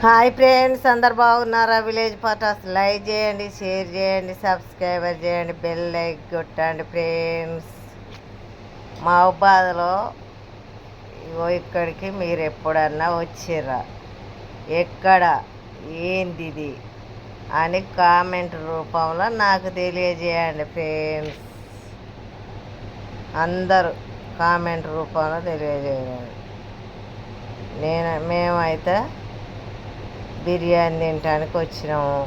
Hi friends, అందరు బాగున్నారా? Village Pataas like చేయండి, షేర్ చేయండి, సబ్స్క్రైబర్ చేయండి, బెల్ లైక్ కొట్టండి ఫ్రెండ్స్. మహబూబాద్లో ఇక్కడికి మీరు ఎప్పుడన్నా వచ్చిర్రా? ఎక్కడ, ఏంది అని కామెంట్ రూపంలో నాకు తెలియజేయండి ఫ్రెండ్స్. అందరూ కామెంట్ రూపంలో తెలియజేయండి. మేమైతే బిర్యానీ తినడానికి వచ్చినాము,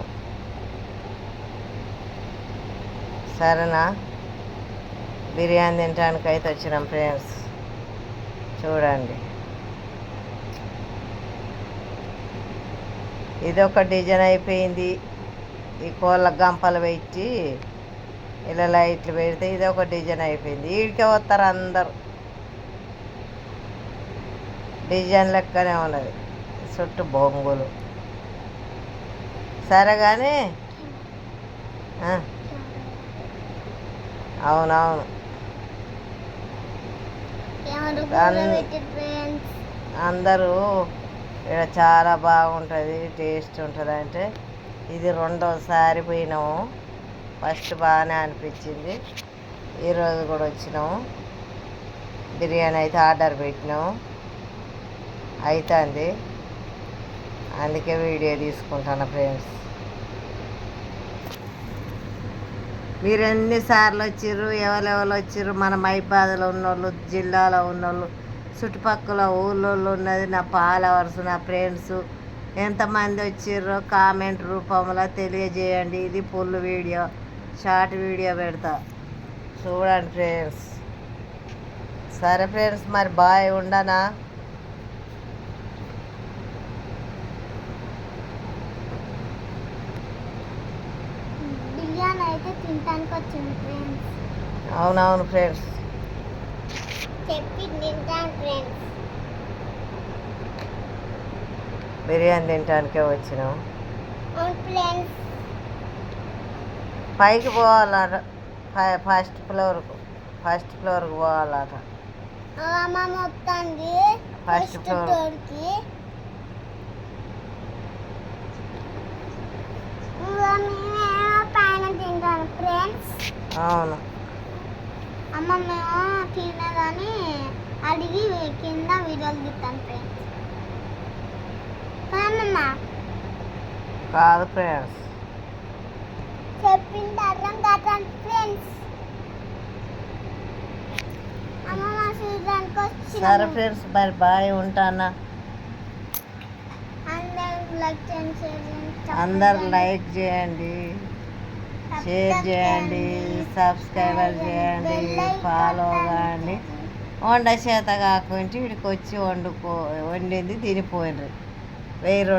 సరేనా? బిర్యానీ తినడానికి అయితే వచ్చినాం ఫ్రెండ్స్. చూడండి, ఇది ఒక డిజైన్ అయిపోయింది. ఈ కోళ్ళ గంపలు పెట్టి ఇలా లైట్లు పెడితే ఇది ఒక డిజైన్ అయిపోయింది. వీడికే వస్తారు అందరు. డిజైన్ లెక్కనే ఉన్నది, చుట్టూ బొంగులు. సరే కానీ అవునవును, అందరూ ఇక్కడ చాలా బాగుంటుంది, టేస్ట్ ఉంటుంది. అంటే ఇది రెండోసారి పోయినాము. ఫస్ట్ బాగానే అనిపించింది. ఈరోజు కూడా వచ్చినాము. బిర్యానీ అయితే ఆర్డర్ పెట్టినాము, అవుతుంది. అందుకే వీడియో తీసుకుంటాను ఫ్రెండ్స్. మీరు ఎన్నిసార్లు వచ్చిర్రు, ఎవరెవరు వచ్చిర్రు? మన మహబూబాద్లో ఉన్నోళ్ళు, జిల్లాలో ఉన్నోళ్ళు, చుట్టుపక్కల ఊళ్ళో ఉన్నది నా ఫాలోవర్స్, నా ఫ్రెండ్స్ ఎంతమంది వచ్చిర్రో కామెంట్ రూపంలో తెలియజేయండి. ఇది ఫుల్ వీడియో, షార్ట్ వీడియో పెడతా, చూడండి ఫ్రెండ్స్. సరే ఫ్రెండ్స్, మరి బాయ్, ఉండనా? అయితే తినడానికి వచ్చింది ఫ్రెండ్స్. అవునవును ఫ్రెండ్స్, చెప్పి తింటాను ఫ్రెండ్స్. బిర్యానీ తినడానికే వచ్చినాం. అవును ఫ్రెండ్స్. పైకి పోవాలట, ఫస్ట్ ఫ్లోర్కు పోవాలట. అమ్మ మొత్తానికి ఫస్ట్ ఫ్లోర్కి. పైన తింటాను ఫ్రెండ్స్. అవును, అమ్మ మేము తినదని అడిగి కింద వీడియోలు తీస్తాను ఫ్రెండ్స్. కాదు ఫ్రెండ్స్, చెప్పింది అర్థం కాదు ఫ్రెండ్స్. అమ్మ మా చూడడానికి వచ్చి. సరే ఫ్రెండ్స్, మరి బాయ్, ఉంటానా? అందరు లైక్ చేయండి, షేర్ చేయండి, సబ్స్క్రైబర్ చేయండి, ఫాలో కాండి. వంట చేత కాకుంటే వీడికి వచ్చి వండింది తినిపోయినరు 1000